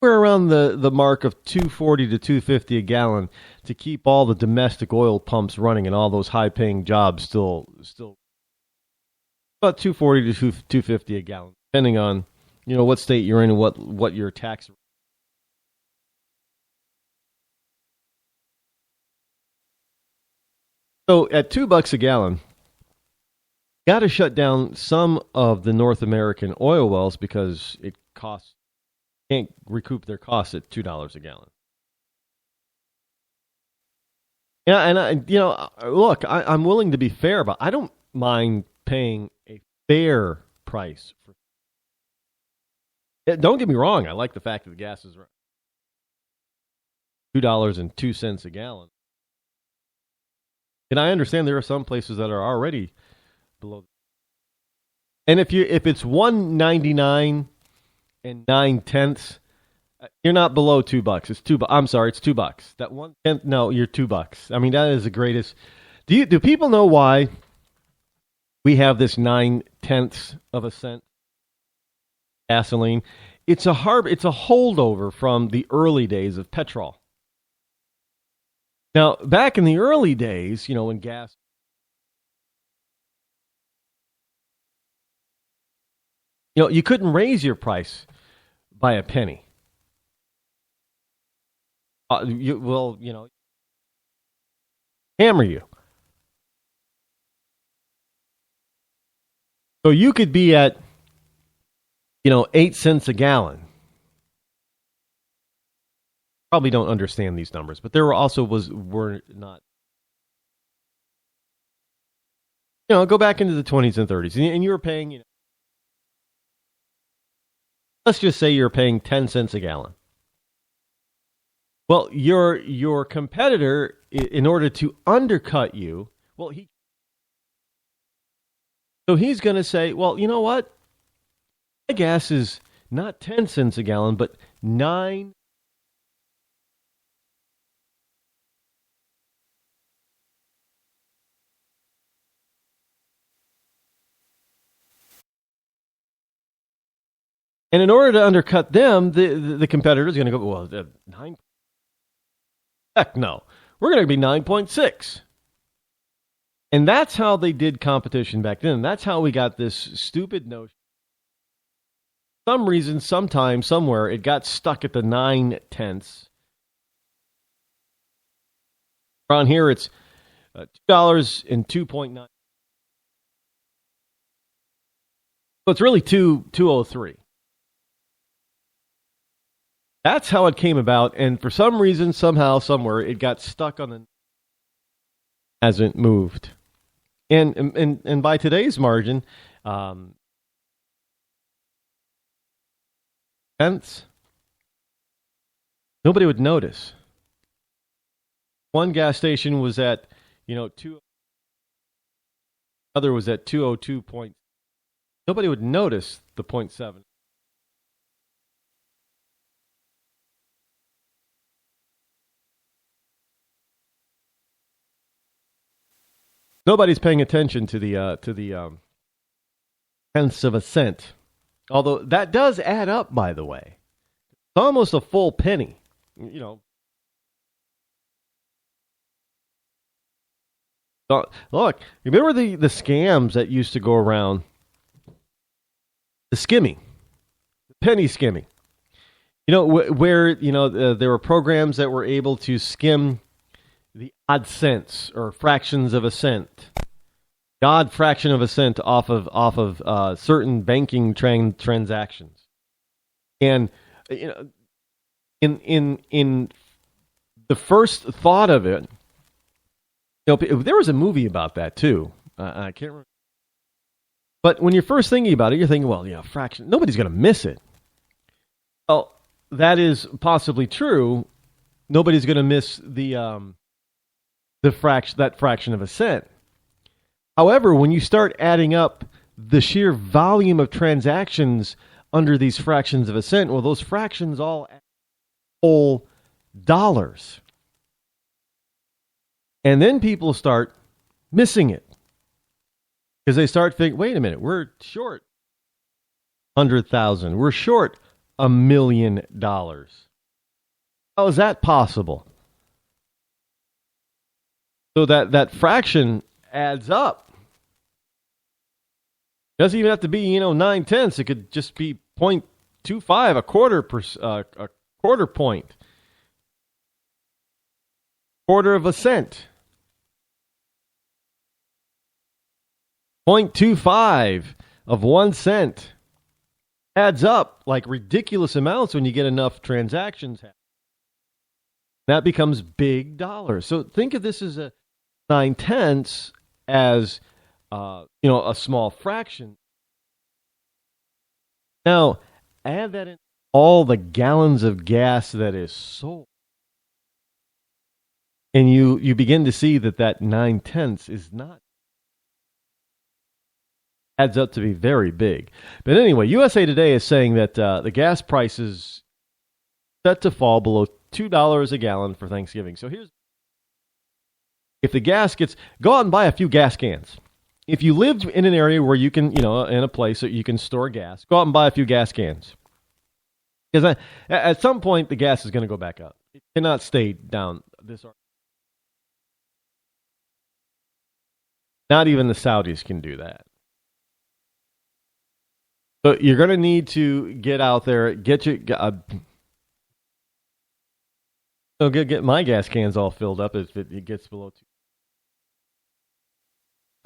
we're around the mark of 240 to 250 a gallon to keep all the domestic oil pumps running and all those high paying jobs still about 240 to 250 a gallon, depending on what state you're in and what your tax. So at $2 a gallon, got to shut down some of the North American oil wells because it can't recoup their costs at $2 a gallon. Yeah, and look, I'm willing to be fair, but I don't mind paying a fair price for. Don't get me wrong, I like the fact that the gas is $2.02 a gallon. And I understand there are some places that are already below. And if it's $1.99 and 9/10, you're not below $2. It's $2. I'm sorry, it's $2. That 1/10, no, you're $2. I mean, that is the greatest. Do people know why we have this 9/10 of a cent gasoline? It's a holdover from the early days of petrol. Now, back in the early days, when gas, you couldn't raise your price by a penny. Hammer you. So you could be at, 8 cents a gallon. Probably don't understand these numbers, but there were not. Go back into the 20s and 30s, and you were paying, let's just say you're paying 10 cents a gallon. Well, your competitor, in order to undercut you, he's going to say, well, you know what? My gas is not 10 cents a gallon, but 9. And in order to undercut them, the competitor is going to go, well, 9. Heck no. We're going to be 9.6. And that's how they did competition back then. That's how we got this stupid notion. For some reason, sometime, somewhere, it got stuck at the 9/10. Around here, it's $2 and 2.9. So it's really 2.03. That's how it came about, and for some reason, somehow, somewhere, it got stuck on the. Hasn't moved, and by today's margin, cents, nobody would notice. One gas station was at 2. Other was at 202 point. Nobody would notice the 0.7. Nobody's paying attention to the tenths of a cent, although that does add up. By the way, it's almost a full penny. Look, remember the scams that used to go around? The skimming, the penny skimming. Where there were programs that were able to skim the odd cents or fractions of a cent, the odd fraction of a cent off of certain banking transactions, and in the first thought of it, there was a movie about that too. I can't remember, but when you're first thinking about it, you're thinking, well, fraction. Nobody's going to miss it. Well, that is possibly true. Nobody's going to miss that fraction of a cent. However, when you start adding up the sheer volume of transactions under these fractions of a cent, well, those fractions all add whole dollars. And then people start missing it because they start thinking, wait a minute, we're short 100,000. We're short $1 million. How is that possible? So that fraction adds up. Doesn't even have to be 9/10. It could just be 0.25, a quarter point, quarter of a cent, 0.25 of 1 cent. Adds up like ridiculous amounts when you get enough transactions. That becomes big dollars. So think of this as a 9/10 as a small fraction. Now add that in all the gallons of gas that is sold, and you begin to see that 9/10 is not. Adds up to be very big. But anyway, USA Today is saying that the gas price is set to fall below $2 a gallon for Thanksgiving. So if the gas go out and buy a few gas cans. If you live in an area where you can, in a place that you can store gas, go out and buy a few gas cans. Because at some point, the gas is going to go back up. It cannot stay down this. Not even the Saudis can do that. So you're going to need to get out there, get my gas cans all filled up if it gets below 2.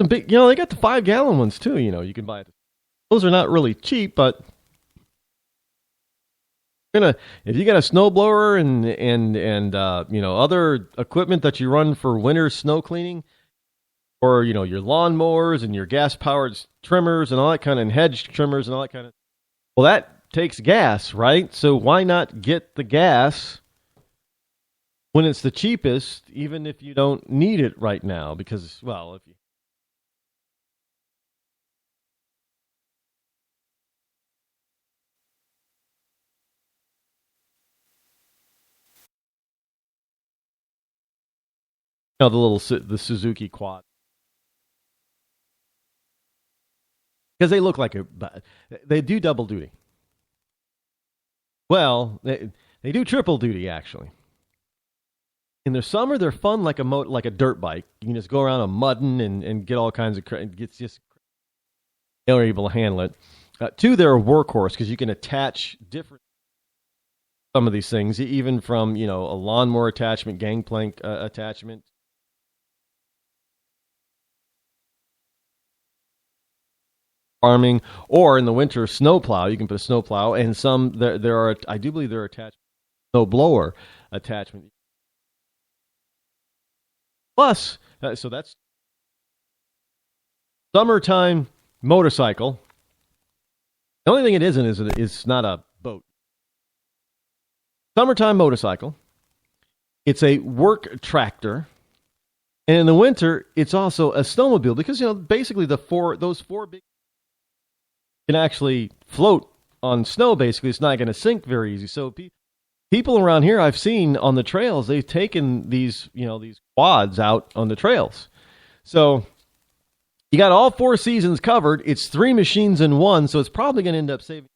Some big, they got the 5-gallon ones too. You can buy it. Those are not really cheap, but if you got a snowblower and other equipment that you run for winter snow cleaning, or your lawnmowers and your gas-powered trimmers and all that kind of, and hedge trimmers and all that kind of. Well, that takes gas, right? So why not get the gas when it's the cheapest, even if you don't need it right now? Because, well, if you. The Suzuki Quad. Because they look like they do double duty. Well, they do triple duty, actually. In the summer, they're fun like a dirt bike. You can just go around mudding and get all kinds of they're able to handle it. Two, they're a workhorse because you can attach different some of these things, even from a lawnmower attachment, gangplank attachment. Farming, or in the winter, snowplow. You can put a snowplow, and some there are. I do believe there are attached snow blower attachment. Plus, so that's summertime motorcycle. The only thing it isn't is it's not a boat. Summertime motorcycle. It's a work tractor, and in the winter, it's also a snowmobile because basically those four big can actually float on snow. Basically, it's not going to sink very easy. So people around here I've seen on the trails, they've taken these quads out on the trails. So you got all 4 seasons covered. It's 3 machines in one, so it's probably going to end up saving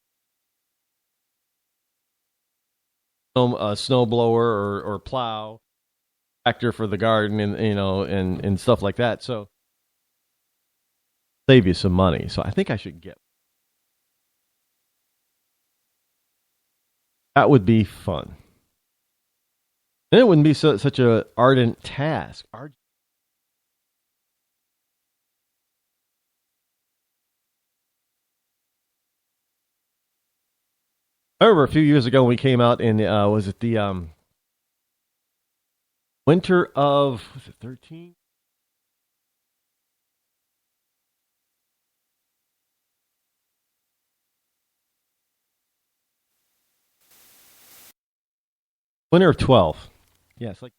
a snowblower or plow, tractor for the garden, and stuff like that. So save you some money. So I think I should get. That would be fun. And it wouldn't be such an ardent task. I remember a few years ago when we came out in, was it the winter of, was it 13? Winter of 12. Yes, like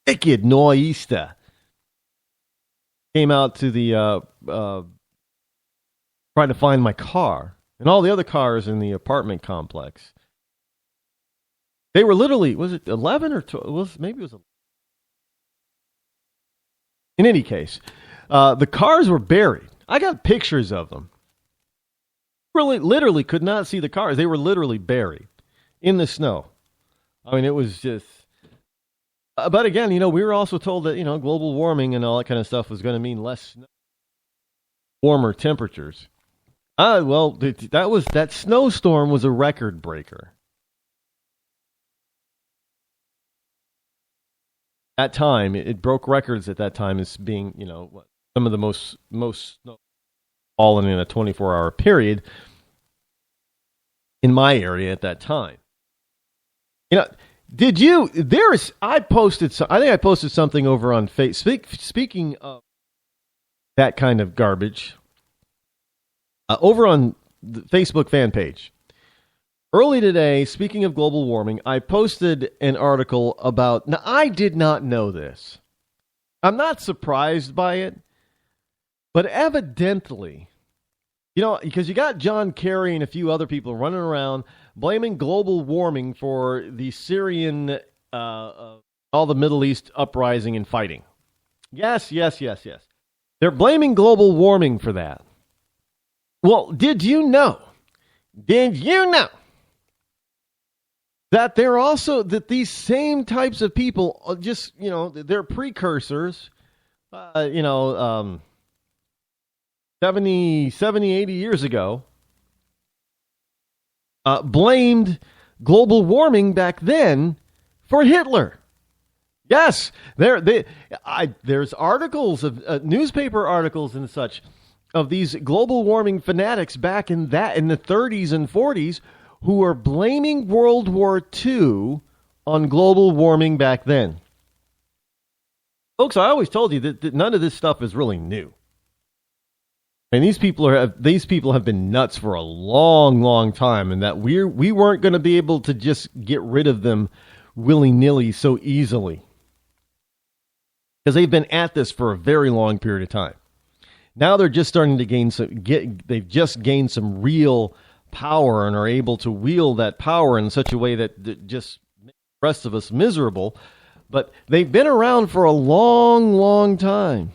wicked nor'easter. Came out to the trying to find my car and all the other cars in the apartment complex. They were literally, was it 11 or 12? Maybe it was 11. In any case, the cars were buried. I got pictures of them. Really, literally could not see the cars. They were literally buried in the snow. I mean, it was just. But again, we were also told that global warming and all that kind of stuff was going to mean less snow, warmer temperatures. Well, that snowstorm was a record breaker. At time, it broke records at that time as being, some of the most snow fallen in a 24-hour period in my area at that time. Did you? I posted. I think I posted something over on Facebook. Speaking of that kind of garbage, over on the Facebook fan page. Early today, speaking of global warming, I posted an article about. Now, I did not know this. I'm not surprised by it, but evidently, because you got John Kerry and a few other people running around blaming global warming for the Syrian, all the Middle East uprising and fighting. Yes. They're blaming global warming for that. Well, did you know that that these same types of people just, they're precursors, 70, 80 years ago, blamed global warming back then for Hitler. Yes, there's articles of newspaper articles and such of these global warming fanatics back in the 30s and 40s who are blaming World War II on global warming back then. Folks, I always told you that none of this stuff is really new. And these people have been nuts for a long, long time, and that we weren't going to be able to just get rid of them willy-nilly so easily. Because they've been at this for a very long period of time. Now they're just starting to they've just gained some real power and are able to wield that power in such a way that just makes the rest of us miserable. But they've been around for a long, long time.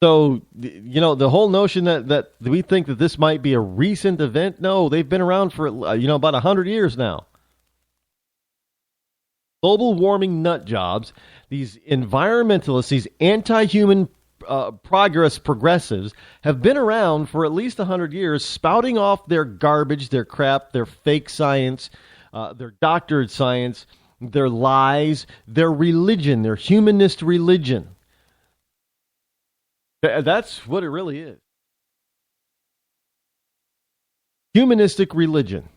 So, the whole notion that we think that this might be a recent event, no, they've been around for, about 100 years now. Global warming nut jobs, these environmentalists, these anti-human progressives have been around for at least 100 years, spouting off their garbage, their crap, their fake science, their doctored science, their lies, their religion, their humanist religion. That's what it really is. Humanistic religion.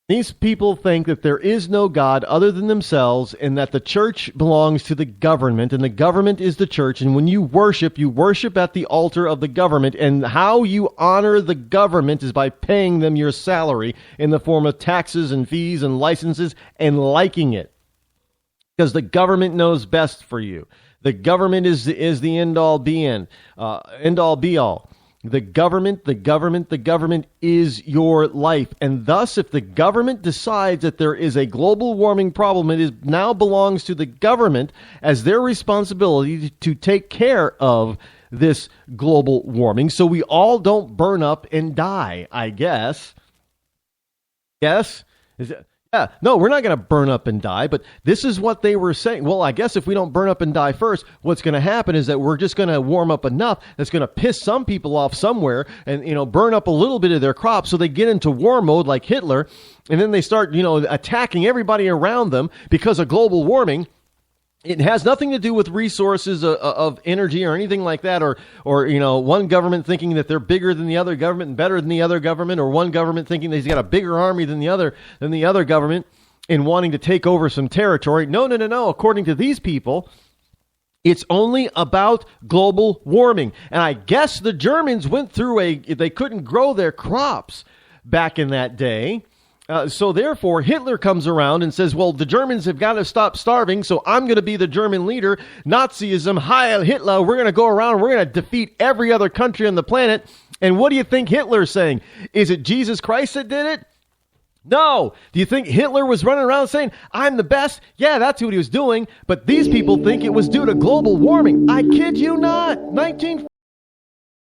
These people think that there is no God other than themselves and that the church belongs to the government and the government is the church. And when you worship at the altar of the government. And how you honor the government is by paying them your salary in the form of taxes and fees and licenses and liking it. Because the government knows best for you. The government is the end all be all. The government is your life. And thus, if the government decides that there is a global warming problem, it now belongs to the government as their responsibility to take care of this global warming so we all don't burn up and die, I guess. Yes? Yeah, no, we're not going to burn up and die, but this is what they were saying. Well, I guess if we don't burn up and die first, what's going to happen is that we're just going to warm up enough that's going to piss some people off somewhere and, burn up a little bit of their crops so they get into war mode like Hitler, and then they start, attacking everybody around them because of global warming. It has nothing to do with resources of energy or anything like that, or one government thinking that they're bigger than the other government and better than the other government, or one government thinking that he's got a bigger army than the other government and wanting to take over some territory. No. According to these people, it's only about global warming. And I guess the Germans went through they couldn't grow their crops back in that day. So therefore, Hitler comes around and says, well, the Germans have got to stop starving, so I'm going to be the German leader. Nazism, Heil Hitler, we're going to go around, we're going to defeat every other country on the planet. And what do you think Hitler's saying? Is it Jesus Christ that did it? No. Do you think Hitler was running around saying, I'm the best? Yeah, that's what he was doing. But these people think it was due to global warming. I kid you not.